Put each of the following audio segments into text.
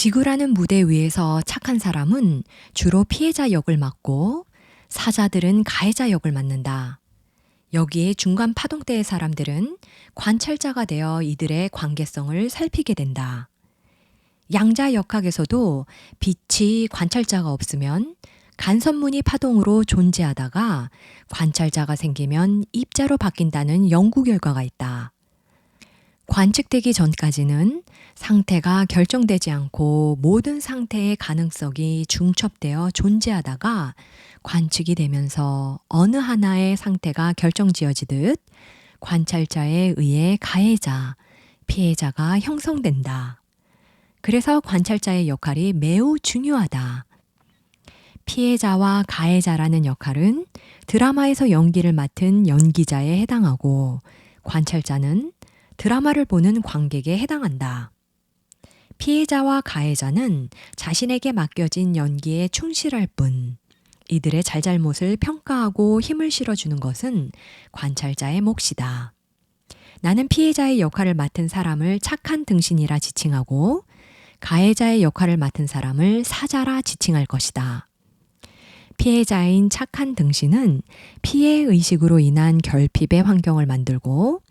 지구라는 무대 위에서 착한 사람은 주로 피해자 역을 맡고 사자들은 가해자 역을 맡는다. 여기에 중간 파동대의 사람들은 관찰자가 되어 이들의 관계성을 살피게 된다. 양자 역학에서도 빛이 관찰자가 없으면 간선문이 파동으로 존재하다가 관찰자가 생기면 입자로 바뀐다는 연구 결과가 있다. 관측되기 전까지는 상태가 결정되지 않고 모든 상태의 가능성이 중첩되어 존재하다가 관측이 되면서 어느 하나의 상태가 결정지어지듯 관찰자에 의해 가해자, 피해자가 형성된다. 그래서 관찰자의 역할이 매우 중요하다. 피해자와 가해자라는 역할은 드라마에서 연기를 맡은 연기자에 해당하고 관찰자는 드라마를 보는 관객에 해당한다. 피해자와 가해자는 자신에게 맡겨진 연기에 충실할 뿐 이들의 잘잘못을 평가하고 힘을 실어주는 것은 관찰자의 몫이다. 나는 피해자의 역할을 맡은 사람을 착한 등신이라 지칭하고 가해자의 역할을 맡은 사람을 사자라 지칭할 것이다. 피해자인 착한 등신은 피해의식으로 인한 결핍의 환경을 만들고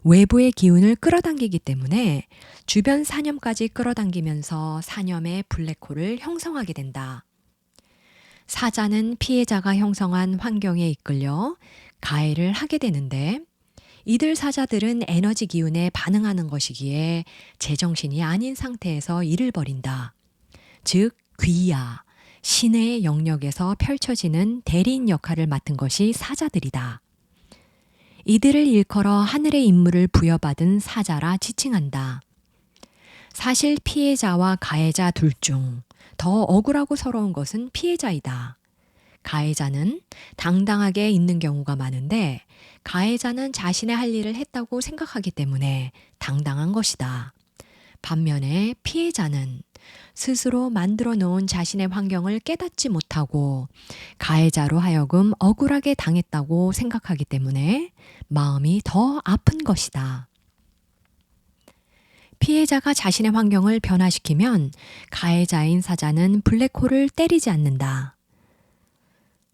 외부의 기운을 끌어당기기 때문에 주변 사념까지 끌어당기면서 사념의 블랙홀을 형성하게 된다. 사자는 피해자가 형성한 환경에 이끌려 가해를 하게 되는데 이들 사자들은 에너지 기운에 반응하는 것이기에 제정신이 아닌 상태에서 일을 벌인다. 즉 귀야, 신의 영역에서 펼쳐지는 대리인 역할을 맡은 것이 사자들이다. 이들을 일컬어 하늘의 임무를 부여받은 사자라 지칭한다. 사실 피해자와 가해자 둘 중 더 억울하고 서러운 것은 피해자이다. 가해자는 당당하게 있는 경우가 많은데 가해자는 자신의 할 일을 했다고 생각하기 때문에 당당한 것이다. 반면에 피해자는 스스로 만들어 놓은 자신의 환경을 깨닫지 못하고 가해자로 하여금 억울하게 당했다고 생각하기 때문에 마음이 더 아픈 것이다. 피해자가 자신의 환경을 변화시키면 가해자인 사자는 블랙홀을 때리지 않는다.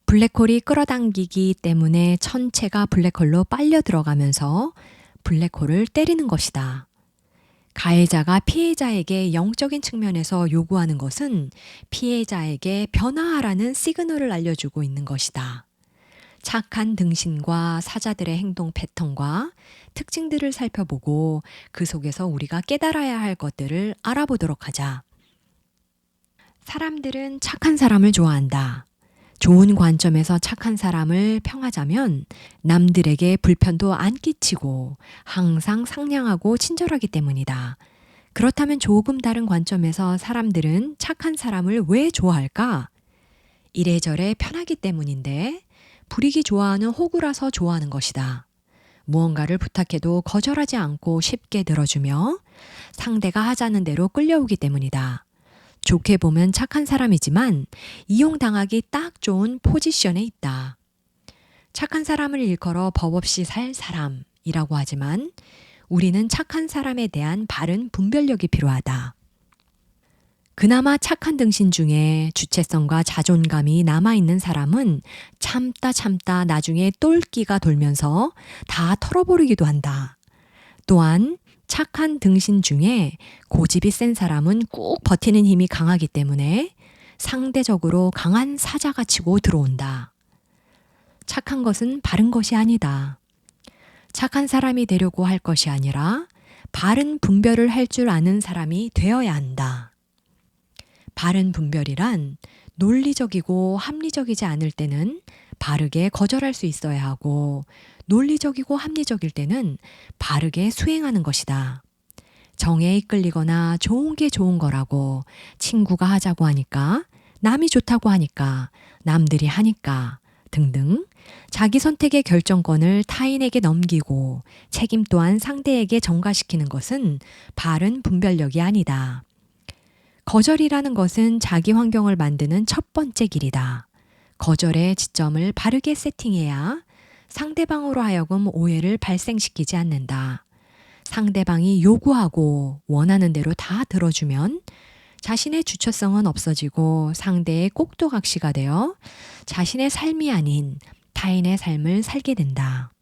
블랙홀이 끌어당기기 때문에 천체가 블랙홀로 빨려 들어가면서 블랙홀을 때리는 것이다. 가해자가 피해자에게 영적인 측면에서 요구하는 것은 피해자에게 변화하라는 시그널을 알려주고 있는 것이다. 착한 등신과 사자들의 행동 패턴과 특징들을 살펴보고 그 속에서 우리가 깨달아야 할 것들을 알아보도록 하자. 사람들은 착한 사람을 좋아한다. 좋은 관점에서 착한 사람을 평하자면 남들에게 불편도 안 끼치고 항상 상냥하고 친절하기 때문이다. 그렇다면 조금 다른 관점에서 사람들은 착한 사람을 왜 좋아할까? 이래저래 편하기 때문인데 부리기 좋아하는 호구라서 좋아하는 것이다. 무언가를 부탁해도 거절하지 않고 쉽게 들어주며 상대가 하자는 대로 끌려오기 때문이다. 좋게 보면 착한 사람이지만 이용당하기 딱 좋은 포지션에 있다. 착한 사람을 일컬어 법 없이 살 사람이라고 하지만 우리는 착한 사람에 대한 바른 분별력이 필요하다. 그나마 착한 등신 중에 주체성과 자존감이 남아있는 사람은 참다 나중에 똘끼가 돌면서 다 털어버리기도 한다. 또한 착한 등신 중에 고집이 센 사람은 꾹 버티는 힘이 강하기 때문에 상대적으로 강한 사자가 치고 들어온다. 착한 것은 바른 것이 아니다. 착한 사람이 되려고 할 것이 아니라 바른 분별을 할 줄 아는 사람이 되어야 한다. 바른 분별이란 논리적이고 합리적이지 않을 때는 바르게 거절할 수 있어야 하고 논리적이고 합리적일 때는 바르게 수행하는 것이다. 정에 이끌리거나 좋은 게 좋은 거라고 친구가 하자고 하니까 남이 좋다고 하니까 남들이 하니까 등등 자기 선택의 결정권을 타인에게 넘기고 책임 또한 상대에게 전가시키는 것은 바른 분별력이 아니다. 거절이라는 것은 자기 환경을 만드는 첫 번째 길이다. 거절의 지점을 바르게 세팅해야 상대방으로 하여금 오해를 발생시키지 않는다. 상대방이 요구하고 원하는 대로 다 들어주면 자신의 주처성은 없어지고 상대의 꼭두각시가 되어 자신의 삶이 아닌 타인의 삶을 살게 된다.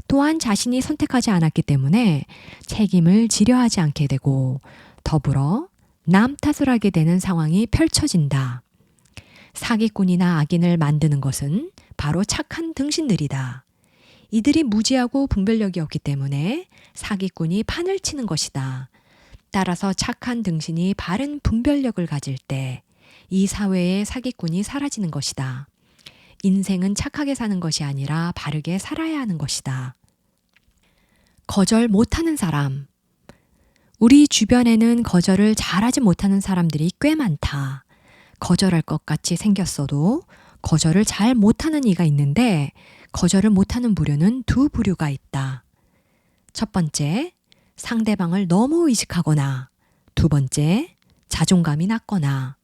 또한 자신이 선택하지 않았기 때문에 책임을 지려 하지 않게 되고 더불어 남 탓을 하게 되는 상황이 펼쳐진다. 사기꾼이나 악인을 만드는 것은 바로 착한 등신들이다. 이들이 무지하고 분별력이 없기 때문에 사기꾼이 판을 치는 것이다. 따라서 착한 등신이 바른 분별력을 가질 때 이 사회의 사기꾼이 사라지는 것이다. 인생은 착하게 사는 것이 아니라 바르게 살아야 하는 것이다. 거절 못하는 사람. 우리 주변에는 거절을 잘하지 못하는 사람들이 꽤 많다. 거절할 것 같이 생겼어도 거절을 잘 못하는 이가 있는데 거절을 못하는 부류는 두 부류가 있다. 첫 번째, 상대방을 너무 의식하거나 두 번째, 자존감이 낮거나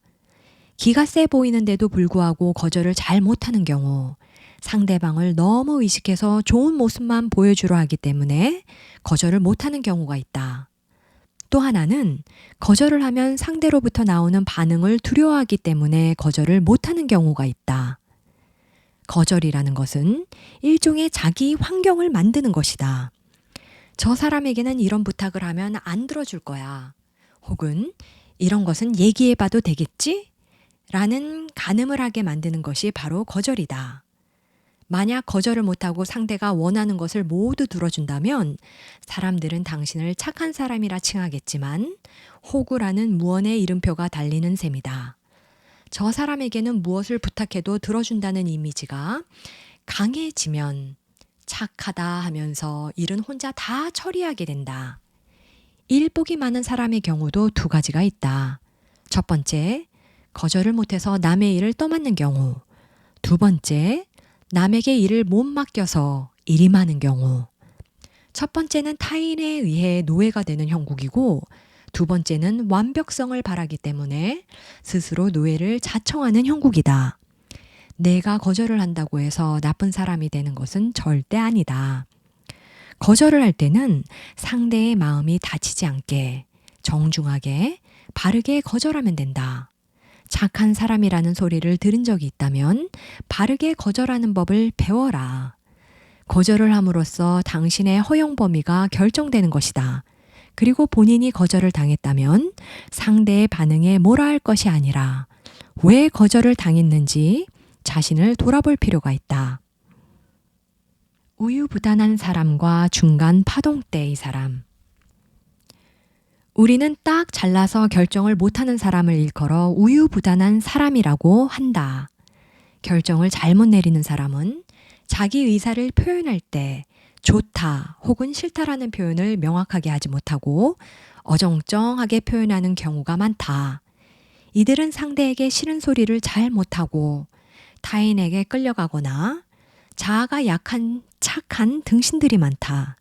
기가 세 보이는데도 불구하고 거절을 잘 못하는 경우 상대방을 너무 의식해서 좋은 모습만 보여주려 하기 때문에 거절을 못하는 경우가 있다. 또 하나는 거절을 하면 상대로부터 나오는 반응을 두려워하기 때문에 거절을 못하는 경우가 있다. 거절이라는 것은 일종의 자기 환경을 만드는 것이다. 저 사람에게는 이런 부탁을 하면 안 들어줄 거야. 혹은 이런 것은 얘기해봐도 되겠지? 라는 가늠을 하게 만드는 것이 바로 거절이다. 만약 거절을 못하고 상대가 원하는 것을 모두 들어준다면 사람들은 당신을 착한 사람이라 칭하겠지만 호구라는 무언의 이름표가 달리는 셈이다. 저 사람에게는 무엇을 부탁해도 들어준다는 이미지가 강해지면 착하다 하면서 일은 혼자 다 처리하게 된다. 일복이 많은 사람의 경우도 두 가지가 있다. 첫 번째, 거절을 못해서 남의 일을 떠맡는 경우. 두 번째, 남에게 일을 못 맡겨서 일이 많은 경우. 첫 번째는 타인에 의해 노예가 되는 형국이고 두 번째는 완벽성을 바라기 때문에 스스로 노예를 자청하는 형국이다. 내가 거절을 한다고 해서 나쁜 사람이 되는 것은 절대 아니다. 거절을 할 때는 상대의 마음이 다치지 않게 정중하게 바르게 거절하면 된다. 착한 사람이라는 소리를 들은 적이 있다면 바르게 거절하는 법을 배워라. 거절을 함으로써 당신의 허용 범위가 결정되는 것이다. 그리고 본인이 거절을 당했다면 상대의 반응에 뭐라 할 것이 아니라 왜 거절을 당했는지 자신을 돌아볼 필요가 있다. 우유부단한 사람과 중간 파동대의 사람. 우리는 딱 잘라서 결정을 못하는 사람을 일컬어 우유부단한 사람이라고 한다. 결정을 잘못 내리는 사람은 자기 의사를 표현할 때 좋다 혹은 싫다라는 표현을 명확하게 하지 못하고 어정쩡하게 표현하는 경우가 많다. 이들은 상대에게 싫은 소리를 잘 못하고 타인에게 끌려가거나 자아가 약한 착한 등신들이 많다.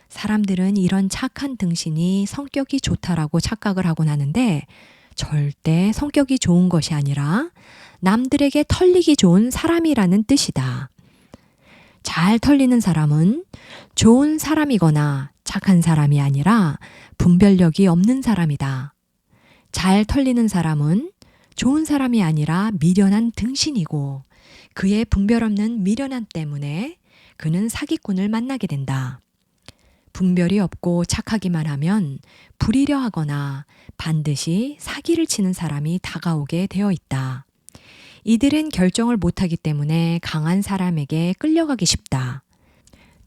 사람들은 이런 착한 등신이 성격이 좋다라고 착각을 하곤 하는데 절대 성격이 좋은 것이 아니라 남들에게 털리기 좋은 사람이라는 뜻이다. 잘 털리는 사람은 좋은 사람이거나 착한 사람이 아니라 분별력이 없는 사람이다. 잘 털리는 사람은 좋은 사람이 아니라 미련한 등신이고 그의 분별 없는 미련함 때문에 그는 사기꾼을 만나게 된다. 분별이 없고 착하기만 하면 부리려 하거나 반드시 사기를 치는 사람이 다가오게 되어 있다. 이들은 결정을 못하기 때문에 강한 사람에게 끌려가기 쉽다.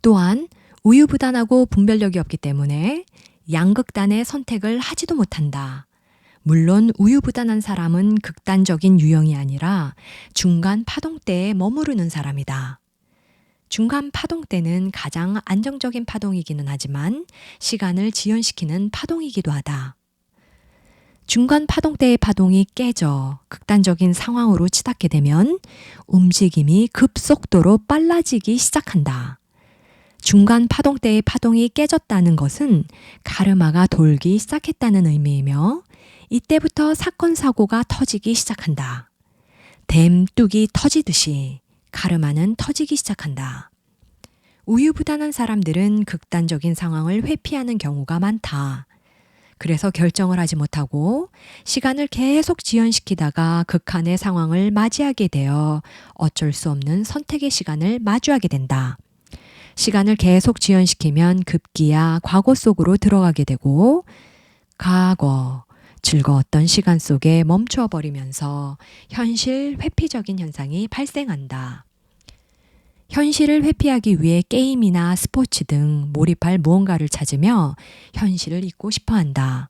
또한 우유부단하고 분별력이 없기 때문에 양극단의 선택을 하지도 못한다. 물론 우유부단한 사람은 극단적인 유형이 아니라 중간 파동대에 머무르는 사람이다. 중간 파동대는 가장 안정적인 파동이기는 하지만 시간을 지연시키는 파동이기도 하다. 중간 파동대의 파동이 깨져 극단적인 상황으로 치닫게 되면 움직임이 급속도로 빨라지기 시작한다. 중간 파동대의 파동이 깨졌다는 것은 가르마가 돌기 시작했다는 의미이며 이때부터 사건 사고가 터지기 시작한다. 댐 뚝이 터지듯이 가르마는 터지기 시작한다. 우유부단한 사람들은 극단적인 상황을 회피하는 경우가 많다. 그래서 결정을 하지 못하고 시간을 계속 지연시키다가 극한의 상황을 맞이하게 되어 어쩔 수 없는 선택의 시간을 마주하게 된다. 시간을 계속 지연시키면 급기야 과거 속으로 들어가게 되고 과거, 즐거웠던 시간 속에 멈추어 버리면서 현실 회피적인 현상이 발생한다. 현실을 회피하기 위해 게임이나 스포츠 등 몰입할 무언가를 찾으며 현실을 잊고 싶어 한다.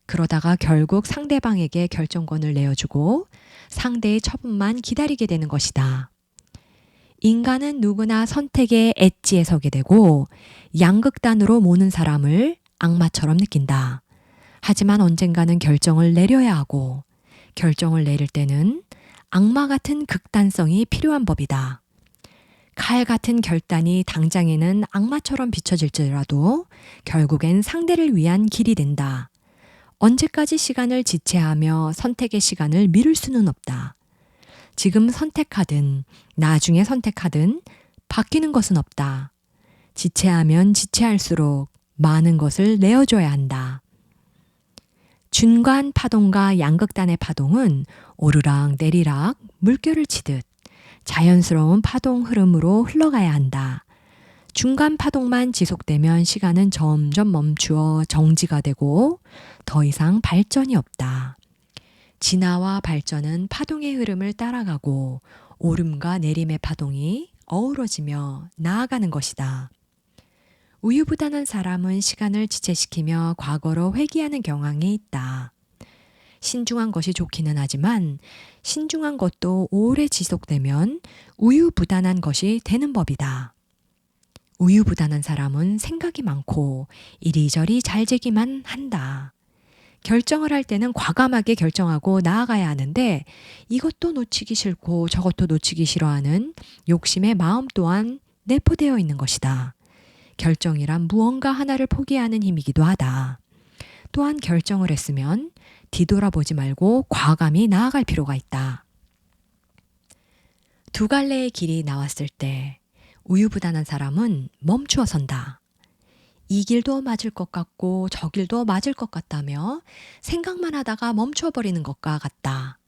그러다가 결국 상대방에게 결정권을 내어주고 상대의 처분만 기다리게 되는 것이다. 인간은 누구나 선택의 엣지에 서게 되고 양극단으로 모는 사람을 악마처럼 느낀다. 하지만 언젠가는 결정을 내려야 하고 결정을 내릴 때는 악마 같은 극단성이 필요한 법이다. 칼 같은 결단이 당장에는 악마처럼 비춰질지라도 결국엔 상대를 위한 길이 된다. 언제까지 시간을 지체하며 선택의 시간을 미룰 수는 없다. 지금 선택하든 나중에 선택하든 바뀌는 것은 없다. 지체하면 지체할수록 많은 것을 내어줘야 한다. 준관 파동과 양극단의 파동은 오르락 내리락 물결을 치듯 자연스러운 파동 흐름으로 흘러가야 한다. 중간 파동만 지속되면 시간은 점점 멈추어 정지가 되고 더 이상 발전이 없다. 진화와 발전은 파동의 흐름을 따라가고 오름과 내림의 파동이 어우러지며 나아가는 것이다. 우유부단한 사람은 시간을 지체시키며 과거로 회귀하는 경향이 있다. 신중한 것이 좋기는 하지만 신중한 것도 오래 지속되면 우유부단한 것이 되는 법이다. 우유부단한 사람은 생각이 많고 이리저리 잘 재기만 한다. 결정을 할 때는 과감하게 결정하고 나아가야 하는데 이것도 놓치기 싫고 저것도 놓치기 싫어하는 욕심의 마음 또한 내포되어 있는 것이다. 결정이란 무언가 하나를 포기하는 힘이기도 하다. 또한 결정을 했으면 뒤돌아보지 말고 과감히 나아갈 필요가 있다. 두 갈래의 길이 나왔을 때 우유부단한 사람은 멈추어 선다. 이 길도 맞을 것 같고 저 길도 맞을 것 같다며 생각만 하다가 멈춰버리는 것과 같다.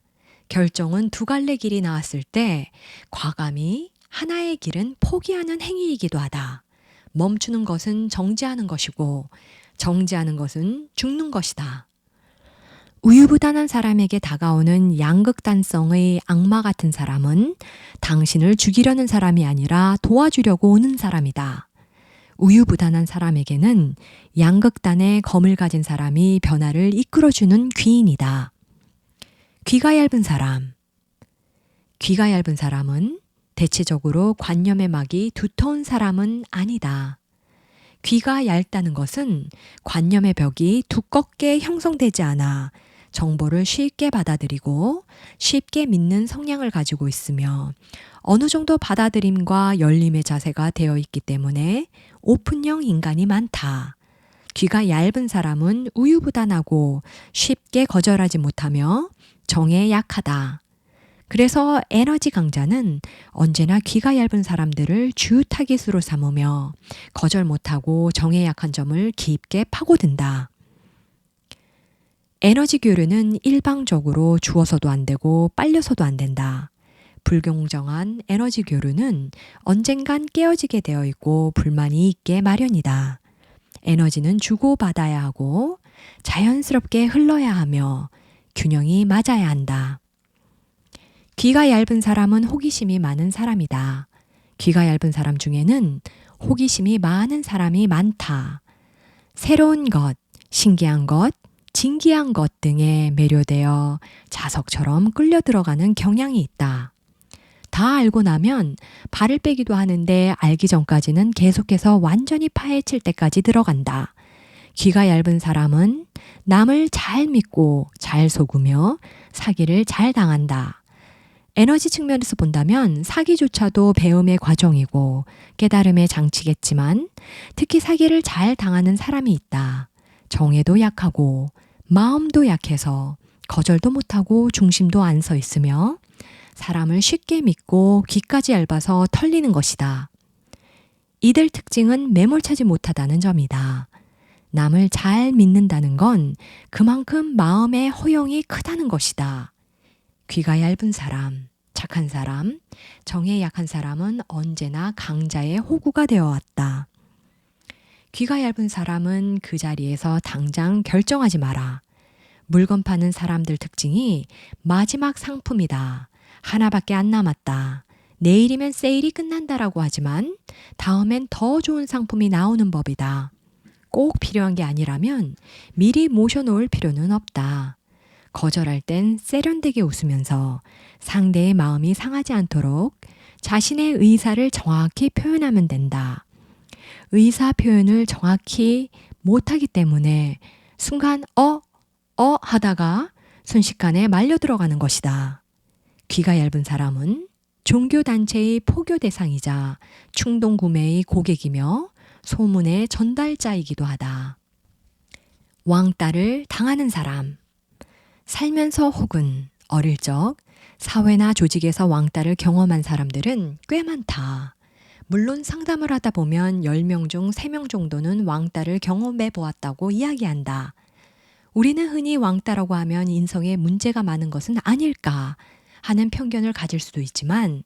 결정은 두 갈래 길이 나왔을 때 과감히 하나의 길은 포기하는 행위이기도 하다. 멈추는 것은 정지하는 것이고 정지하는 것은 죽는 것이다. 우유부단한 사람에게 다가오는 양극단성의 악마 같은 사람은 당신을 죽이려는 사람이 아니라 도와주려고 오는 사람이다. 우유부단한 사람에게는 양극단의 검을 가진 사람이 변화를 이끌어주는 귀인이다. 귀가 얇은 사람. 귀가 얇은 사람은 대체적으로 관념의 막이 두터운 사람은 아니다. 귀가 얇다는 것은 관념의 벽이 두껍게 형성되지 않아 정보를 쉽게 받아들이고 쉽게 믿는 성향을 가지고 있으며 어느 정도 받아들임과 열림의 자세가 되어 있기 때문에 오픈형 인간이 많다. 귀가 얇은 사람은 우유부단하고 쉽게 거절하지 못하며 정에 약하다. 그래서 에너지 강자는 언제나 귀가 얇은 사람들을 주 타깃으로 삼으며 거절 못하고 정에 약한 점을 깊게 파고든다. 에너지 교류는 일방적으로 주어서도 안 되고 빨려서도 안 된다. 불공정한 에너지 교류는 언젠간 깨어지게 되어 있고 불만이 있게 마련이다. 에너지는 주고받아야 하고 자연스럽게 흘러야 하며 균형이 맞아야 한다. 귀가 얇은 사람은 호기심이 많은 사람이다. 귀가 얇은 사람 중에는 호기심이 많은 사람이 많다. 새로운 것, 신기한 것, 진기한 것 등에 매료되어 자석처럼 끌려 들어가는 경향이 있다. 다 알고 나면 발을 빼기도 하는데 알기 전까지는 계속해서 완전히 파헤칠 때까지 들어간다. 귀가 얇은 사람은 남을 잘 믿고 잘 속으며 사기를 잘 당한다. 에너지 측면에서 본다면 사기조차도 배움의 과정이고 깨달음의 장치겠지만 특히 사기를 잘 당하는 사람이 있다. 정에도 약하고 마음도 약해서 거절도 못하고 중심도 안 서 있으며 사람을 쉽게 믿고 귀까지 얇아서 털리는 것이다. 이들 특징은 매몰차지 못하다는 점이다. 남을 잘 믿는다는 건 그만큼 마음의 허영이 크다는 것이다. 귀가 얇은 사람, 착한 사람, 정에 약한 사람은 언제나 강자의 호구가 되어 왔다. 귀가 얇은 사람은 그 자리에서 당장 결정하지 마라. 물건 파는 사람들 특징이 마지막 상품이다. 하나밖에 안 남았다. 내일이면 세일이 끝난다라고 하지만 다음엔 더 좋은 상품이 나오는 법이다. 꼭 필요한 게 아니라면 미리 모셔놓을 필요는 없다. 거절할 땐 세련되게 웃으면서 상대의 마음이 상하지 않도록 자신의 의사를 정확히 표현하면 된다. 의사 표현을 정확히 못하기 때문에 순간 하다가 순식간에 말려 들어가는 것이다. 귀가 얇은 사람은 종교단체의 포교 대상이자 충동 구매의 고객이며 소문의 전달자이기도 하다. 왕따를 당하는 사람. 살면서 혹은 어릴 적 사회나 조직에서 왕따를 경험한 사람들은 꽤 많다. 물론 상담을 하다 보면 10명 중 3명 정도는 왕따를 경험해 보았다고 이야기한다. 우리는 흔히 왕따라고 하면 인성에 문제가 많은 것은 아닐까 하는 편견을 가질 수도 있지만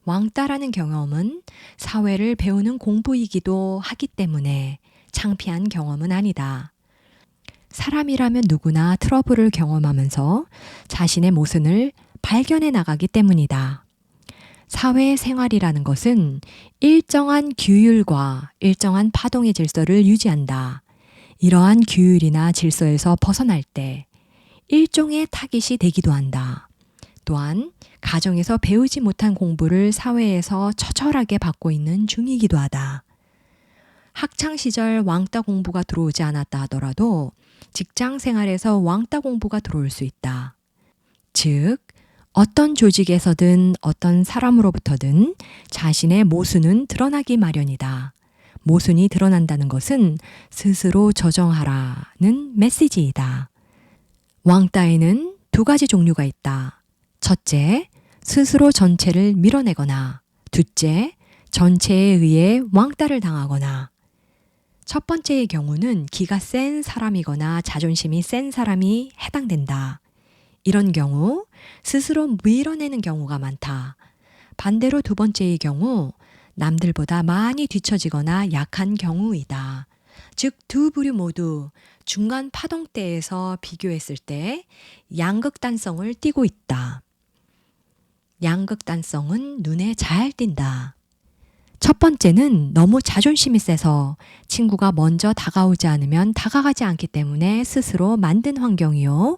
왕따라는 경험은 사회를 배우는 공부이기도 하기 때문에 창피한 경험은 아니다. 사람이라면 누구나 트러블을 경험하면서 자신의 모순을 발견해 나가기 때문이다. 사회생활이라는 것은 일정한 규율과 일정한 파동의 질서를 유지한다. 이러한 규율이나 질서에서 벗어날 때 일종의 타깃이 되기도 한다. 또한 가정에서 배우지 못한 공부를 사회에서 처절하게 받고 있는 중이기도 하다. 학창시절 왕따 공부가 들어오지 않았다 하더라도 직장 생활에서 왕따 공부가 들어올 수 있다. 즉, 어떤 조직에서든 어떤 사람으로부터든 자신의 모순은 드러나기 마련이다. 모순이 드러난다는 것은 스스로 조정하라는 메시지이다. 왕따에는 2가지 종류가 있다. 첫째, 스스로 전체를 밀어내거나 둘째, 전체에 의해 왕따를 당하거나. 첫 번째의 경우는 기가 센 사람이거나 자존심이 센 사람이 해당된다. 이런 경우 스스로 밀어내는 경우가 많다. 반대로 두 번째의 경우 남들보다 많이 뒤처지거나 약한 경우이다. 즉, 두 부류 모두 중간 파동대에서 비교했을 때 양극단성을 띠고 있다. 양극단성은 눈에 잘 띈다. 첫 번째는 너무 자존심이 세서 친구가 먼저 다가오지 않으면 다가가지 않기 때문에 스스로 만든 환경이요.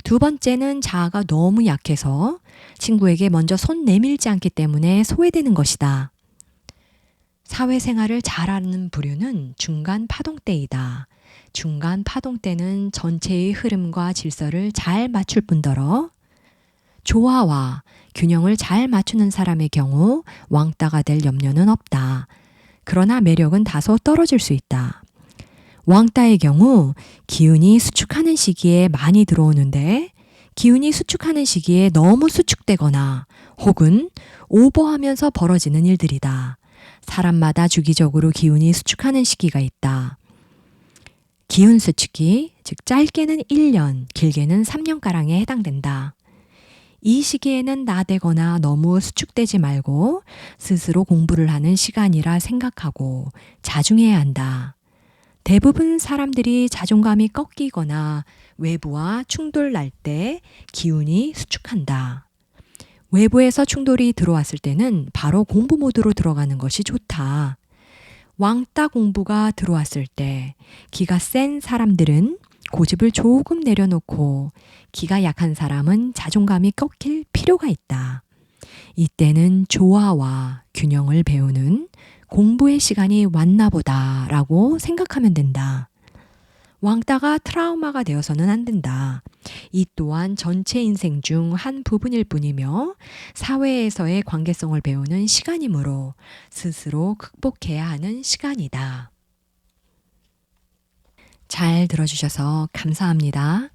두 번째는 자아가 너무 약해서 친구에게 먼저 손 내밀지 않기 때문에 소외되는 것이다. 사회생활을 잘하는 부류는 중간 파동대이다. 중간 파동대는 전체의 흐름과 질서를 잘 맞출 뿐더러 조화와 균형을 잘 맞추는 사람의 경우 왕따가 될 염려는 없다. 그러나 매력은 다소 떨어질 수 있다. 왕따의 경우 기운이 수축하는 시기에 많이 들어오는데 기운이 수축하는 시기에 너무 수축되거나 혹은 오버하면서 벌어지는 일들이다. 사람마다 주기적으로 기운이 수축하는 시기가 있다. 기운 수축이 즉 짧게는 1년, 길게는 3년가량에 해당된다. 이 시기에는 나대거나 너무 수축되지 말고 스스로 공부를 하는 시간이라 생각하고 자중해야 한다. 대부분 사람들이 자존감이 꺾이거나 외부와 충돌 날 때 기운이 수축한다. 외부에서 충돌이 들어왔을 때는 바로 공부 모드로 들어가는 것이 좋다. 왕따 공부가 들어왔을 때 기가 센 사람들은 고집을 조금 내려놓고 기가 약한 사람은 자존감이 꺾일 필요가 있다. 이때는 조화와 균형을 배우는 공부의 시간이 왔나 보다라고 생각하면 된다. 왕따가 트라우마가 되어서는 안 된다. 이 또한 전체 인생 중 한 부분일 뿐이며 사회에서의 관계성을 배우는 시간이므로 스스로 극복해야 하는 시간이다. 잘 들어주셔서 감사합니다.